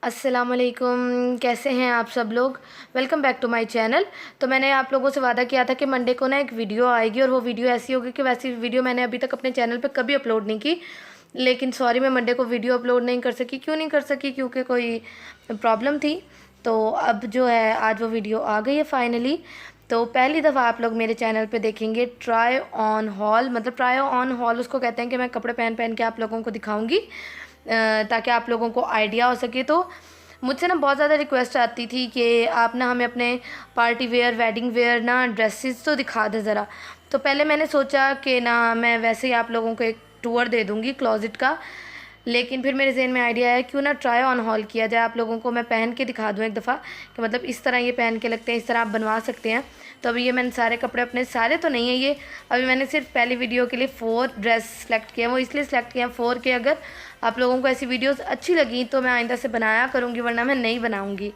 अस्सलामुअलैकुम, कैसे हैं आप सब लोग। Welcome back to my channel. तो मैंने आप लोगों से वादा किया था कि मंडे को ना एक वीडियो आएगी और वो वीडियो ऐसी होगी कि वैसी वीडियो मैंने अभी तक अपने चैनल पे कभी अपलोड नहीं की। लेकिन सॉरी, मैं मंडे को वीडियो अपलोड नहीं कर सकी। क्यों नहीं कर सकी? क्योंकि कोई प्रॉब्लम थी। तो अब जो है आज वो वीडियो आ गई है फाइनली। तो पहली दफ़ा आप लोग मेरे चैनल पे देखेंगे ट्राई ऑन हॉल। मतलब ट्राई ऑन हॉल उसको कहते हैं कि मैं कपड़े पहन पहन के आप लोगों को दिखाऊंगी ताकि आप लोगों को आइडिया हो सके। तो मुझसे ना बहुत ज़्यादा रिक्वेस्ट आती थी कि आप ना हमें अपने पार्टी वेयर, वेडिंग वेयर ना ड्रेसेस तो दिखा दें ज़रा। तो पहले मैंने सोचा कि ना मैं वैसे ही आप लोगों को एक टूर दे दूँगी क्लोज़ेट का। लेकिन फिर मेरे ज़हन में आइडिया आया क्यों ना ट्राई ऑन हॉल किया जाए, आप लोगों को मैं पहन के दिखा दूँ एक दफ़ा कि मतलब इस तरह ये पहन के लगते हैं, इस तरह आप बनवा सकते हैं। तो अभी ये मैंने सारे कपड़े, अपने सारे तो नहीं है ये, अभी मैंने सिर्फ पहली वीडियो के लिए 4 ड्रेस सेलेक्ट किए हैं। वो इसलिए सेलेक्ट किए हैं 4 के अगर आप लोगों को ऐसी वीडियोस अच्छी लगी तो मैं आइंदा से बनाया करूँगी, वरना मैं नहीं बनाऊँगी।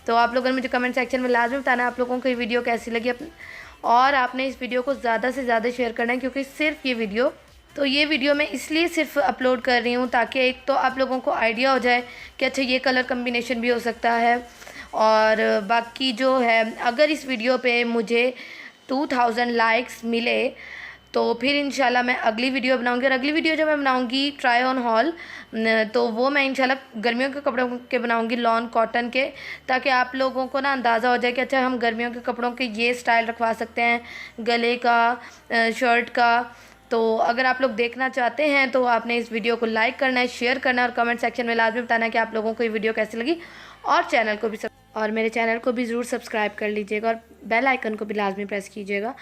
तो आप लोगों ने मुझे कमेंट सेक्शन में लाजमी बताना आप लोगों को ये वीडियो कैसी लगी और आपने इस वीडियो को ज़्यादा से ज़्यादा शेयर करना है, क्योंकि सिर्फ ये वीडियो मैं इसलिए सिर्फ अपलोड कर रही हूँ ताकि एक तो आप लोगों को आइडिया हो जाए कि अच्छा ये कलर कम्बिनेशन भी हो सकता है। और बाकी जो है, अगर इस वीडियो पे मुझे 2000 लाइक्स मिले तो फिर इंशाल्लाह मैं अगली वीडियो बनाऊंगी। और अगली वीडियो जो मैं बनाऊंगी ट्राई ऑन हॉल, तो वो मैं इंशाल्लाह गर्मियों के कपड़ों के बनाऊंगी, लॉन कॉटन के, ताकि आप लोगों को ना अंदाज़ा हो जाए कि अच्छा हम गर्मियों के कपड़ों के ये स्टाइल रखवा सकते हैं, गले का, शर्ट का। तो अगर आप लोग देखना चाहते हैं तो आपने इस वीडियो को लाइक करना है, शेयर करना है और कमेंट सेक्शन में लाजमी बताना है कि आप लोगों को ये वीडियो कैसी लगी। और मेरे चैनल को भी ज़रूर सब्सक्राइब कर लीजिएगा और बेल आइकन को भी लाजमी प्रेस कीजिएगा।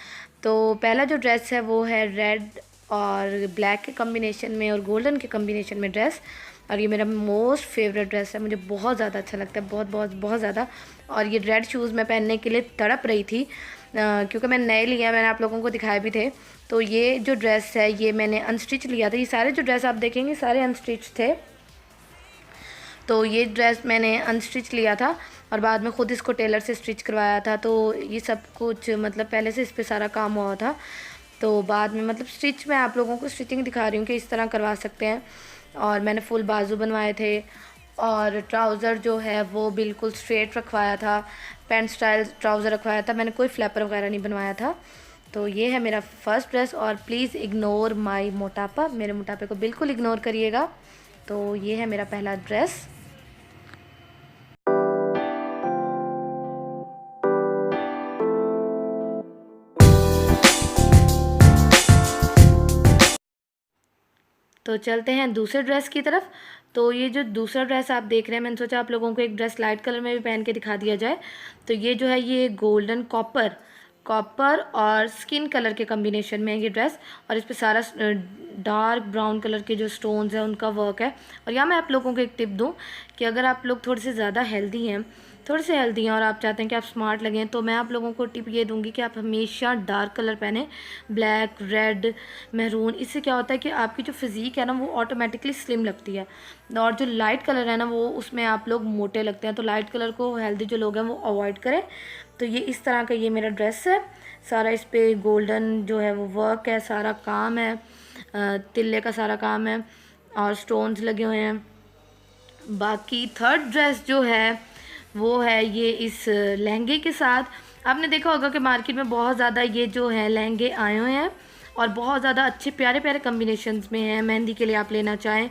तो पहला जो ड्रेस है वो है रेड और ब्लैक के कम्बिनेशन में और गोल्डन के कम्बिनेशन में ड्रेस। और ये मेरा मोस्ट फेवरेट ड्रेस है, मुझे बहुत ज़्यादा अच्छा लगता है, बहुत बहुत बहुत ज़्यादा। और ये रेड शूज़ मैं पहनने के लिए तड़प रही थी क्योंकि मैंने नए लिया, मैंने आप लोगों को दिखाए भी थे। तो ये जो ड्रेस है ये मैंने अनस्टिच लिया था। ये सारे जो ड्रेस आप देखेंगे सारे अनस्टिच थे। तो ये ड्रेस मैंने अनस्टिच लिया था और बाद में ख़ुद इसको टेलर से स्टिच करवाया था। तो ये सब कुछ मतलब पहले से इस पर सारा काम हुआ था। तो बाद में मतलब स्टिच मैं आप लोगों को स्टिचिंग दिखा रही हूँ कि इस तरह करवा सकते हैं। और मैंने फुल बाजू बनवाए थे और ट्राउज़र जो है वो बिल्कुल स्ट्रेट रखवाया था, पैंट स्टाइल ट्राउज़र रखवाया था, मैंने कोई फ्लैपर वगैरह नहीं बनवाया था। तो ये है मेरा फ़र्स्ट ड्रेस। और प्लीज़ इग्नोर माई मोटापा, मेरे मोटापे को बिल्कुल इग्नोर करिएगा। तो ये है मेरा पहला ड्रेस। तो चलते हैं दूसरे ड्रेस की तरफ। तो ये जो दूसरा ड्रेस आप देख रहे हैं, मैंने सोचा आप लोगों को एक ड्रेस लाइट कलर में भी पहन के दिखा दिया जाए। तो ये जो है ये गोल्डन कॉपर और स्किन कलर के कॉम्बिनेशन में है ये ड्रेस। और इस पर सारा डार्क ब्राउन कलर के जो स्टोन्स हैं उनका वर्क है। और यहाँ मैं आप लोगों को एक टिप दूँ कि अगर आप लोग थोड़े से ज़्यादा हेल्दी हैं, और आप चाहते हैं कि आप स्मार्ट लगें, तो मैं आप लोगों को टिप ये दूंगी कि आप हमेशा डार्क कलर पहने, ब्लैक, रेड, मैरून। इससे क्या होता है कि आपकी जो फिज़ीक है ना वो ऑटोमेटिकली स्लिम लगती है। और जो लाइट कलर है ना वो उसमें आप लोग मोटे लगते हैं। तो लाइट कलर को हेल्दी जो लोग हैं वो अवॉइड करें। तो ये इस तरह का ये मेरा ड्रेस है। सारा इस पर गोल्डन जो है वो वर्क है, सारा काम है, तिल्ले का सारा काम है और स्टोन्स लगे हुए हैं। बाकी थर्ड ड्रेस जो है वो है ये इस लहंगे के साथ। आपने देखा होगा कि मार्केट में बहुत ज़्यादा ये जो है लहंगे आए हुए हैं और बहुत ज़्यादा अच्छे प्यारे प्यारे कम्बिनेशंस में हैं। मेहंदी के लिए आप लेना चाहें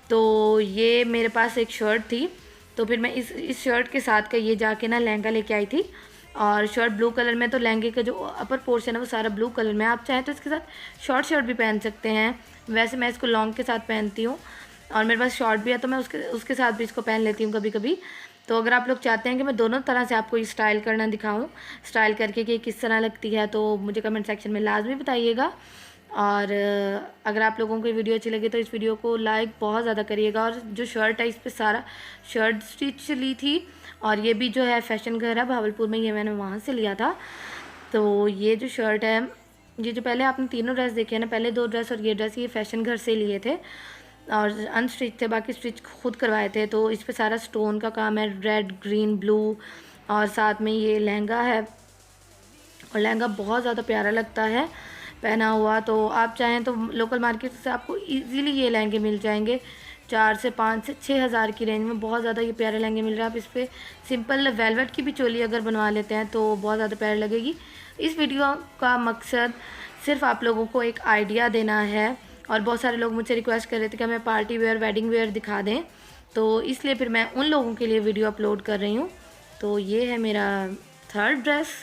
तो ये मेरे पास एक शर्ट थी, तो फिर मैं इस शर्ट के साथ का ये जाके ना लहंगा लेके आई थी। और शर्ट ब्लू कलर में, तो लहंगे का जो अपर पोर्शन है वो सारा ब्लू कलर में। आप चाहें तो इसके साथ शॉर्ट शर्ट भी पहन सकते हैं। वैसे मैं इसको लॉन्ग के साथ पहनती हूँ और मेरे पास शॉर्ट भी है तो मैं उसके साथ भी इसको पहन लेती हूँ कभी कभी। तो अगर आप लोग चाहते हैं कि मैं दोनों तरह से आपको स्टाइल करना दिखाऊं, स्टाइल करके कि किस तरह लगती है, तो मुझे कमेंट सेक्शन में लाजमी बताइएगा। और अगर आप लोगों को ये वीडियो अच्छी लगी तो इस वीडियो को लाइक बहुत ज़्यादा करिएगा। और जो शर्ट है इस पर सारा शर्ट स्टिच ली थी और ये भी जो है फैशन घर है भावलपुर में, ये मैंने वहाँ से लिया था। तो ये जो शर्ट है, ये जो पहले आपने तीनों ड्रेस देखे हैं ना, पहले 2 ड्रेस और ये ड्रेस, ये फैशन घर से लिए थे और अनस्टिच थे, बाकी स्टिच खुद करवाए थे। तो इस पे सारा स्टोन का काम है, रेड, ग्रीन, ब्लू। और साथ में ये लहंगा है और लहंगा बहुत ज़्यादा प्यारा लगता है पहना हुआ। तो आप चाहें तो लोकल मार्केट से आपको इजीली ये लहंगे मिल जाएंगे 4 से 5 से 6 हज़ार की रेंज में बहुत ज़्यादा ये प्यारे लहंगे मिल रहे हैं। आप इस पर सिंपल वेलवेट की भी चोली अगर बनवा लेते हैं तो बहुत ज़्यादा प्यारी लगेगी। इस वीडियो का मकसद सिर्फ आप लोगों को एक आइडिया देना है, और बहुत सारे लोग मुझसे रिक्वेस्ट कर रहे थे कि हमें पार्टी वेयर, वेडिंग वेयर दिखा दें, तो इसलिए फिर मैं उन लोगों के लिए वीडियो अपलोड कर रही हूँ। तो ये है मेरा थर्ड ड्रेस।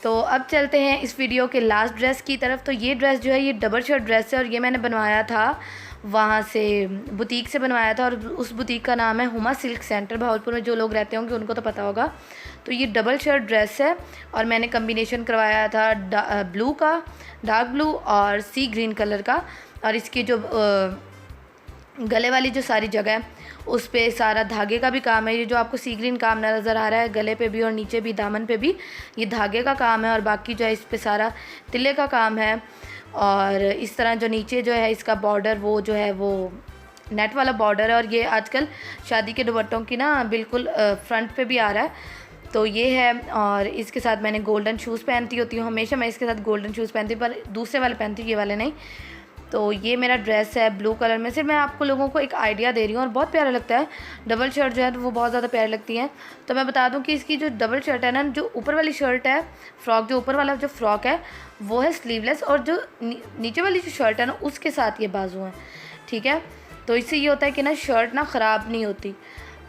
तो अब चलते हैं इस वीडियो के लास्ट ड्रेस की तरफ। तो ये ड्रेस जो है ये डबल शर्ट ड्रेस है, और ये मैंने बनवाया था वहाँ से, बुटीक से बनवाया था, और उस बुटीक का नाम है हुमा सिल्क सेंटर। भावलपुर में जो लोग रहते होंगे उनको तो पता होगा। तो ये डबल शर्ट ड्रेस है, और मैंने कम्बिनेशन करवाया था ब्लू का, डार्क ब्लू और सी ग्रीन कलर का। और इसकी जो गले वाली जो सारी जगह है उस पे सारा धागे का भी काम है। ये जो आपको सी ग्रीन काम नज़र आ रहा है गले पे भी और नीचे भी दामन पे भी, ये धागे का काम है। और बाकी जो है इस पे सारा तिले का काम है। और इस तरह जो नीचे जो है इसका बॉर्डर वो जो है वो नेट वाला बॉर्डर है। और ये आजकल शादी के दुपट्टों की ना बिल्कुल फ्रंट पे भी आ रहा है। तो ये है, और इसके साथ मैंने गोल्डन शूज़ पहनती होती हूँ हमेशा। मैं इसके साथ गोल्डन शूज़ पहनती हूँ, पर दूसरे वाले पहनती हूँ, ये वाले नहीं। तो ये मेरा ड्रेस है ब्लू कलर में। सिर्फ मैं आपको लोगों को एक आइडिया दे रही हूँ, और बहुत प्यारा लगता है। डबल शर्ट जो है तो वो बहुत ज़्यादा प्यारी लगती हैं। तो मैं बता दूँ कि इसकी जो डबल शर्ट है ना, जो ऊपर वाली शर्ट है, फ्रॉक जो ऊपर वाला जो फ्रॉक है वो है स्लीवलेस, और जो नीचे वाली जो शर्ट है ना उसके साथ ये बाजू हैं, ठीक है। तो इससे ये होता है कि ना शर्ट ना ख़राब नहीं होती।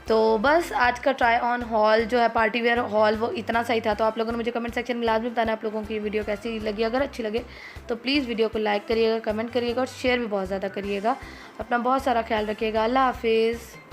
तो बस आज का ट्राई ऑन हॉल जो है, पार्टी वेयर हॉल, वो इतना सही था। तो आप लोगों ने मुझे कमेंट सेक्शन में लाजमी बताना आप लोगों की वीडियो कैसी लगी। अगर अच्छी लगे तो प्लीज़ वीडियो को लाइक करिएगा, कमेंट करिएगा, और शेयर भी बहुत ज़्यादा करिएगा। अपना बहुत सारा ख्याल रखिएगा। अल्लाह हाफिज़।